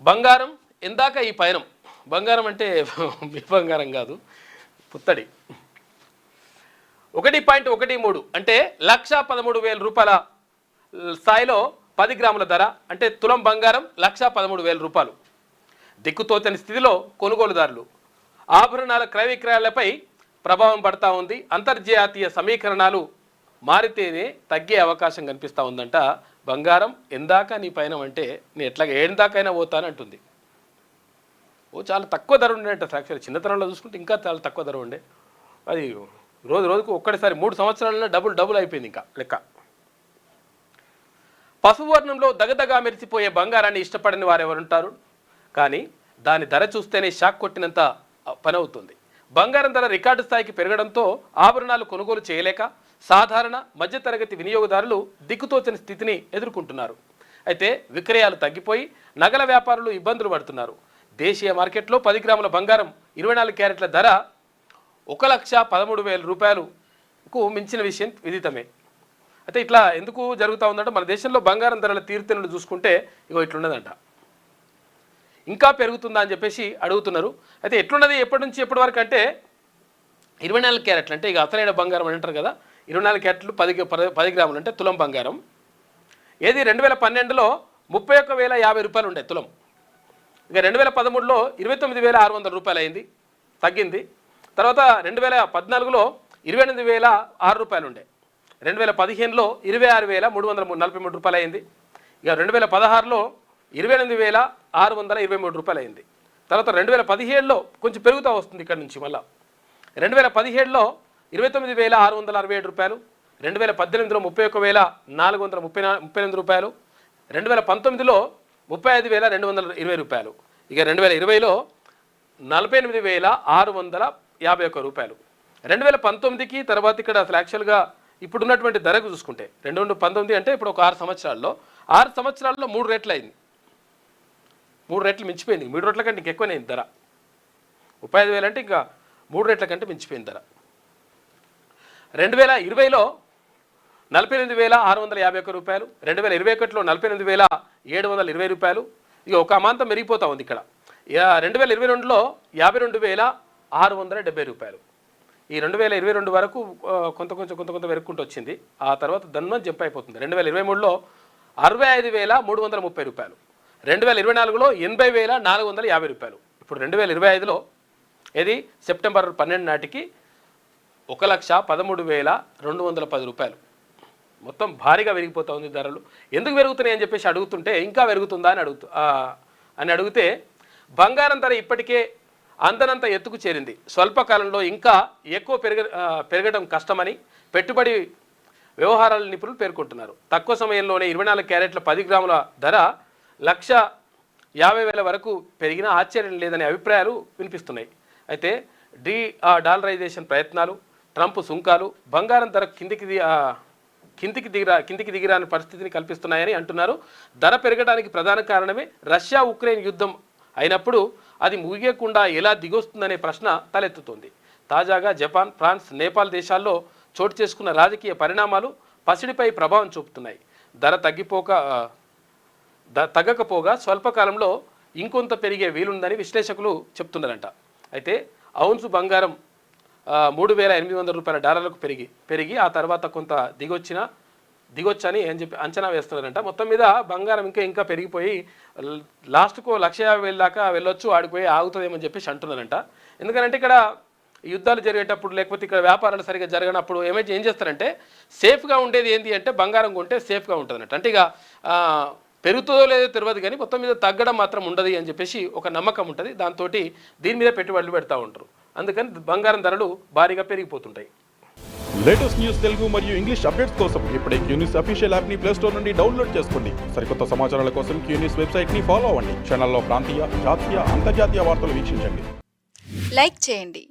బంగారం ఎందాక ఈ పయనం. బంగారం అంటే బంగారం కాదు, పుత్తడి. 1.13 అంటే 1,13,000 రూపాయల స్థాయిలో 10 గ్రాముల ధర అంటే తులం బంగారం 1,13,000 రూపాయలు. దిక్కుతోచని స్థితిలో కొనుగోలుదారులు. ఆభరణాల క్రయ విక్రయాలపై ప్రభావం పడతా ఉంది. అంతర్జాతీయ సమీకరణాలు మారితేనే తగ్గే అవకాశం కనిపిస్తూ ఉందంట. బంగారం ఎందాక నీ పైన అంటే నేను ఎట్లాగా ఏందాకైనా పోతానంటుంది. చాలా తక్కువ ధర ఉండేట. యాక్చువల్లీ చిన్నతనంలో చూసుకుంటే ఇంకా చాలా తక్కువ ధర ఉండే. అది రోజు రోజుకు ఒక్కడిసారి 3 సంవత్సరాలలో డబుల్ అయిపోయింది ఇంకా లెక్క. పసుపు వర్ణంలో దగదగా మెరిసిపోయే బంగారాన్ని ఇష్టపడని వారు ఎవరుంటారు? కానీ దాని ధర చూస్తేనే షాక్ కొట్టినంత పని అవుతుంది. బంగారం ధర రికార్డు స్థాయికి పెరగడంతో ఆభరణాలు కొనుగోలు చేయలేక సాధారణ మధ్యతరగతి వినియోగదారులు దిక్కుతోచని స్థితిని ఎదుర్కొంటున్నారు. అయితే విక్రయాలు తగ్గిపోయి నగల వ్యాపారులు ఇబ్బందులు పడుతున్నారు. దేశీయ మార్కెట్లో 10 గ్రాముల బంగారం 24 క్యారెట్ల ధర 1,13,000 రూపాయలకు మించిన విషయం విదితమే. అయితే ఇట్లా ఎందుకు జరుగుతూ ఉందంటే మన దేశంలో బంగారం ధరల తీరుతెన్నులు చూసుకుంటే ఇగో ఇట్లున్నదంట. ఇంకా పెరుగుతుందా అని చెప్పేసి అడుగుతున్నారు. అయితే ఎట్లున్నది ఎప్పటి నుంచి ఎప్పటి వరకు అంటే 24 క్యారెట్లు అంటే ఇక అసలైన బంగారం అని అంటారు కదా. 24 క్యారెట్లు 10 గ్రాములు అంటే తులం బంగారం. ఏది 2012లో 31,050 రూపాయలు ఉండే తులం. ఇక 2013లో 29,600 రూపాయలు అయింది, తగ్గింది. తర్వాత 2014లో 28,006 రూపాయలు ఉండే. 2015లో 26,343 రూపాయలు అయింది. ఇక 2016లో 28,623 రూపాయలు అయింది. తర్వాత 2017లో కొంచెం పెరుగుతూ వస్తుంది ఇక్కడ నుంచి. మళ్ళీ 2017లో 29,667 రూపాయలు, 2018లో 31,438 రూపాయలు, 2019లో 35,220 రూపాయలు, ఇక 2020లో 48,651 రూపాయలు. 2019కి తర్వాత ఇక్కడ అసలు యాక్చువల్గా ఇప్పుడున్నటువంటి ధరకు చూసుకుంటే 2019 అంటే ఇప్పుడు ఒక 6 సంవత్సరాల్లో 3 రేట్లు అయింది. 3 రేట్లు మించిపోయింది. 3 రేట్ల కంటే ఇంకెక్కువనే అయింది ధర. 35,000 అంటే ఇంకా 3 రేట్ల కంటే మించిపోయింది ధర. 2020లో 48,651 రూపాయలు, 2021లో 48,720 రూపాయలు. ఇక ఒక అమాంతం మెరిగిపోతూ ఉంది ఇక్కడ. ఇక 2022లో 52,670 రూపాయలు. ఈ 2022 వరకు కొంత వెరుక్కుంటూ వచ్చింది. ఆ తర్వాత దన్నం జంప్ అయిపోతుంది. 2023లో 65,330 రూపాయలు, 2024లో 80,450 రూపాయలు. ఇప్పుడు 2025లో ఇది సెప్టెంబర్ 12 నాటికి 1,13,210 రూపాయలు. మొత్తం భారీగా పెరిగిపోతూ ఉంది ధరలు. ఎందుకు పెరుగుతున్నాయి అని చెప్పేసి అడుగుతుంటే ఇంకా పెరుగుతుందా అని అడిగితే బంగారం ధర ఇప్పటికే అందనంత ఎత్తుకు చేరింది. స్వల్పకాలంలో ఇంకా ఎక్కువ పెరగడం కష్టమని పెట్టుబడి వ్యవహారాల నిపుణులు పేర్కొంటున్నారు. తక్కువ సమయంలోనే 24 క్యారెట్ల 10 గ్రాముల ధర 1,50,000 వరకు పెరిగినా ఆశ్చర్యం లేదనే అభిప్రాయాలు వినిపిస్తున్నాయి. అయితే డాలరైజేషన్ ప్రయత్నాలు, ట్రంప్ సుంకాలు బంగారం ధర కిందికి దిగిరాని పరిస్థితిని కల్పిస్తున్నాయని అంటున్నారు. ధర పెరగడానికి ప్రధాన కారణమే రష్యా ఉక్రెయిన్ యుద్ధం అయినప్పుడు అది ముగియకుండా ఎలా దిగొస్తుందనే ప్రశ్న తలెత్తుతోంది. తాజాగా జపాన్, ఫ్రాన్స్, నేపాల్ దేశాల్లో చోటు చేసుకున్న రాజకీయ పరిణామాలు పసిడిపై ప్రభావం చూపుతున్నాయి. ధర తగ్గకపోగా స్వల్పకాలంలో ఇంకొంత పెరిగే వీలుందని విశ్లేషకులు చెప్తున్నారంట. అయితే ఔన్సు బంగారం 3,800 రూపాయల డాలర్లకు పెరిగి ఆ తర్వాత కొంత దిగొచ్చని అని చెప్పి అంచనా వేస్తున్నారంట. మొత్తం మీద బంగారం ఇంకా పెరిగిపోయి లాస్ట్కు 1,50,000 దాకా వెళ్ళొచ్చు, ఆడిపోయి ఆగుతుందేమని చెప్పేసి అంటున్నారంట. ఎందుకంటే ఇక్కడ యుద్ధాలు జరిగేటప్పుడు లేకపోతే ఇక్కడ వ్యాపారాలు సరిగ్గా జరగనప్పుడు ఏం చేస్తారంటే సేఫ్గా ఉండేది ఏంటి అంటే బంగారం కొంటే సేఫ్గా ఉంటుంది అన్నట్టు. అంటే ఇక పెరుగుతుందో లేదో తెలియదు కానీ మొత్తం మీద తగ్గడం మాత్రం ఉండదు అని చెప్పేసి ఒక నమ్మకం ఉంటుంది. దాంతో దీని మీద పెట్టుబడులు పెడతా ఉంటారు. అందుకని బంగారం ధరలు భారీగా పెరిగిపోతుంటాయి. లేటెస్ట్ న్యూస్ తెలుగు మరియు ఇంగ్లీష్ అప్డేట్స్ కోసం ఇప్పుడే క్యూన్యూస్ అఫీషియల్ యాప్ని ప్లేస్టోర్ నుండి డౌన్లోడ్ చేసుకోండి. సరికొత్త సమాచారాల కోసం క్యూన్యూస్ వెబ్సైట్ని ఫాలో అవ్వండి. ఛానల్లో ప్రాంతీయ, జాతీయ, అంతర్జాతీయ వార్తలు వీక్షించండి. లైక్ చేయండి,